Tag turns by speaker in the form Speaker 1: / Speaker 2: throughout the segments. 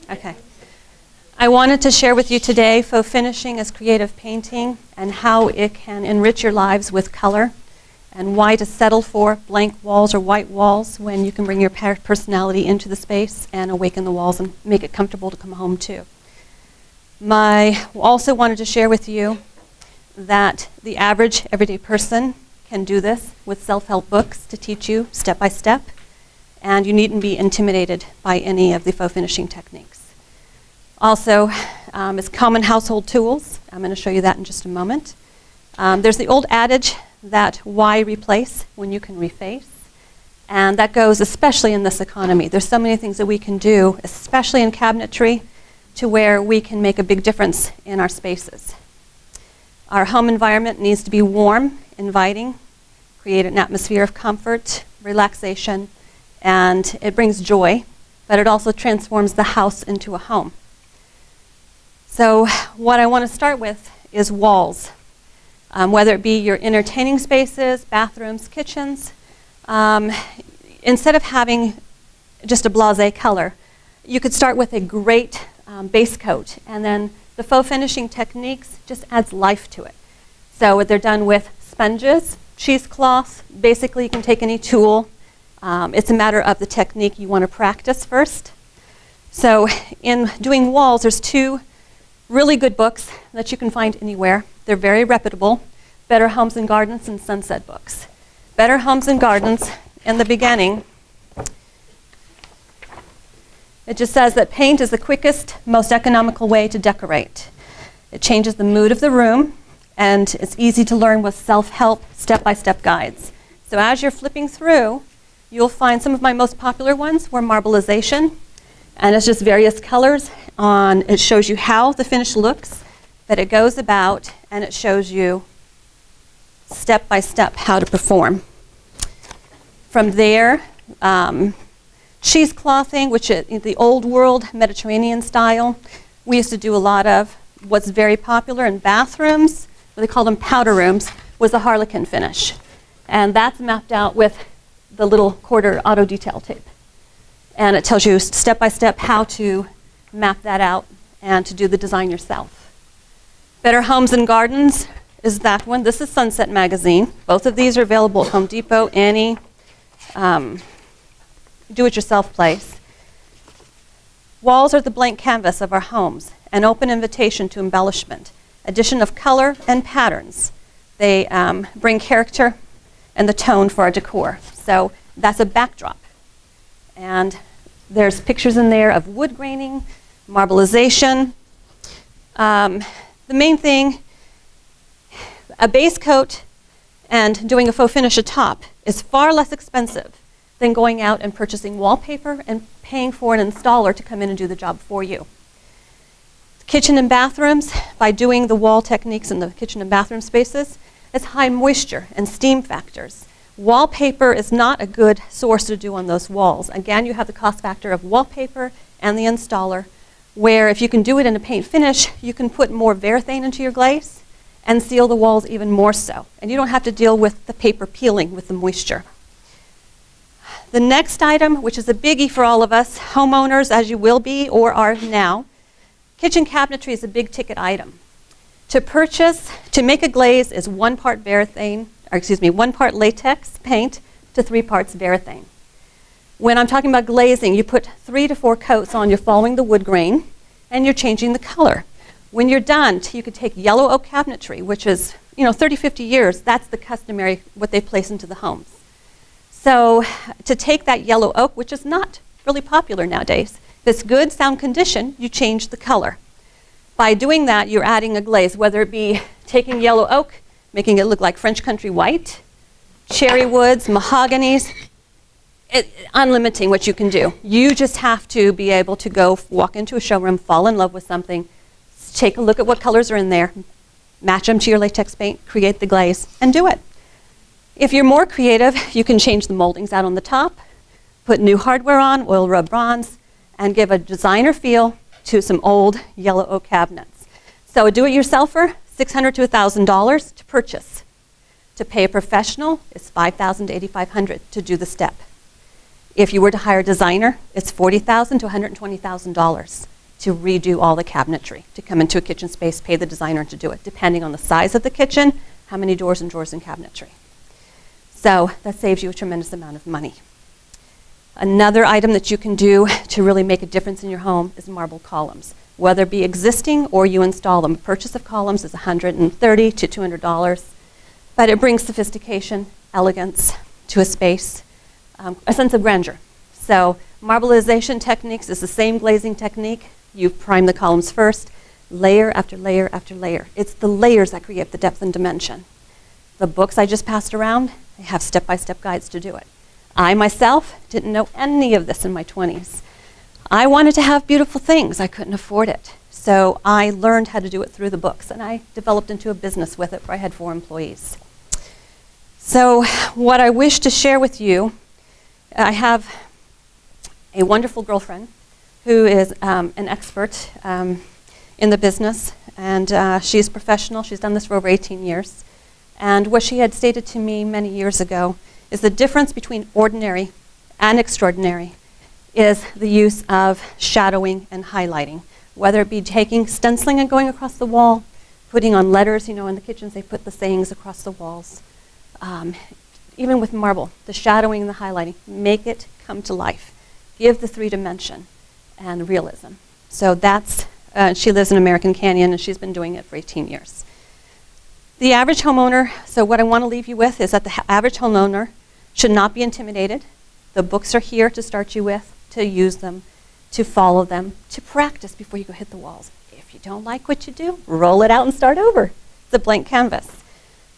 Speaker 1: Okay. I wanted to share with you today faux finishing as creative painting and how it can enrich your lives with color and why to settle for blank walls or white walls when you can bring your personality into the space and awaken the walls and make it comfortable to come home to. I also wanted to share with you that the average everyday person can do this with self-help books to teach you step by step, and you needn't be intimidated by any of the faux finishing techniques. Also, it's common household tools. I'm going to show you that in just a moment. There's the old adage that why replace when you can reface, and that goes especially in this economy. There's so many things that we can do, especially in cabinetry, to where we can make a big difference in our spaces. Our home environment needs to be warm, inviting, create an atmosphere of comfort, relaxation, and it brings joy, but it also transforms the house into a home. So what I want to start with is walls. Whether it be your entertaining spaces, bathrooms, kitchens, instead of having just a blasé color, you could start with a great base coat, and then the faux finishing techniques just adds life to it. So they're done with sponges, cheesecloths. Basically, you can take any tool. It's a matter of the technique you want to practice first. So in doing walls, there's two really good books that you can find anywhere. They're very reputable. Better Homes and Gardens and Sunset Books. Better Homes and Gardens, in the beginning, it just says that paint is the quickest, most economical way to decorate. It changes the mood of the room, and it's easy to learn with self-help, step-by-step guides. So as you're flipping through, you'll find some of my most popular ones were marbleization, and it's just various colors. It shows you how the finish looks, that it goes about, and it shows you step by step how to perform. From there, cheeseclothing, which is the old world Mediterranean style. We used to do a lot of what's very popular in bathrooms, they call them powder rooms, was the harlequin finish. And that's mapped out with the little quarter auto detail tape. And it tells you step by step how to map that out and to do the design yourself. Better Homes and Gardens is that one. This is Sunset Magazine. Both of these are available at Home Depot, any do-it-yourself place. Walls are the blank canvas of our homes, an open invitation to embellishment, addition of color and patterns. They bring character and the tone for our decor. So that's a backdrop. And there's pictures in there of wood graining, marbleization. The main thing, a base coat and doing a faux finish atop is far less expensive than going out and purchasing wallpaper and paying for an installer to come in and do the job for you. Kitchen and bathrooms, by doing the wall techniques in the kitchen and bathroom spaces, it's high moisture and steam factors. Wallpaper is not a good source to do on those walls. Again, you have the cost factor of wallpaper and the installer, where if you can do it in a paint finish, you can put more varathane into your glaze and seal the walls even more so. And you don't have to deal with the paper peeling with the moisture. The next item, which is a biggie for all of us, homeowners as you will be or are now, kitchen cabinetry is a big ticket item. To purchase, to make a glaze is 1 part varathane, 1 part latex paint to 3 parts varathane. When I'm talking about glazing, you put 3 to 4 coats on, you're following the wood grain, and you're changing the color. When you're done, you could take yellow oak cabinetry, which is 30, 50 years, that's the customary, what they place into the homes. So to take that yellow oak, which is not really popular nowadays, if it's good sound condition, you change the color. By doing that, you're adding a glaze, whether it be taking yellow oak, making it look like French country white, cherry woods, mahoganies, unlimiting what you can do. You just have to be able to go walk into a showroom, fall in love with something, take a look at what colors are in there, match them to your latex paint, create the glaze, and do it. If you're more creative, you can change the moldings out on the top, put new hardware on, oil rub bronze, and give a designer feel to some old yellow oak cabinets. So a do-it-yourselfer, $600 to $1,000 to purchase. To pay a professional, it's $5,000 to $8,500 to do the step. If you were to hire a designer, it's $40,000 to $120,000. to redo all the cabinetry, to come into a kitchen space, pay the designer to do it, depending on the size of the kitchen, how many doors and drawers and cabinetry. So that saves you a tremendous amount of money. Another item that you can do to really make a difference in your home is marble columns. Whether it be existing or you install them. A purchase of columns is $130 to $200, but it brings sophistication, elegance to a space, a sense of grandeur. So marbleization techniques is the same glazing technique. You prime the columns first, layer after layer after layer. It's the layers that create the depth and dimension. The books I just passed around, they have step-by-step guides to do it. I myself didn't know any of this in my 20s. I wanted to have beautiful things. I couldn't afford it. So I learned how to do it through the books, and I developed into a business with it where I had 4 employees. So what I wish to share with you, I have a wonderful girlfriend who is an expert in the business, and she's professional. She's done this for over 18 years. And what she had stated to me many years ago is the difference between ordinary and extraordinary is the use of shadowing and highlighting, whether it be taking stenciling and going across the wall, putting on letters. You know, in the kitchens they put the sayings across the walls. Even with marble, the shadowing and the highlighting, make it come to life. Give the 3-dimension and realism. So that's, she lives in American Canyon, and she's been doing it for 18 years. The average homeowner, so what I want to leave you with is that the average homeowner should not be intimidated. The books are here to start you with, to use them, to follow them, to practice before you go hit the walls. If you don't like what you do, roll it out and start over. It's a blank canvas.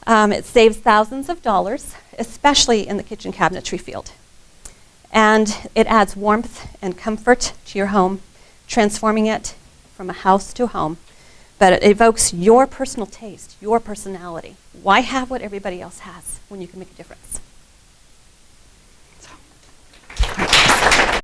Speaker 1: It saves thousands of dollars, especially in the kitchen cabinetry field. And it adds warmth and comfort to your home, transforming it from a house to a home. But it evokes your personal taste, your personality. Why have what everybody else has when you can make a difference?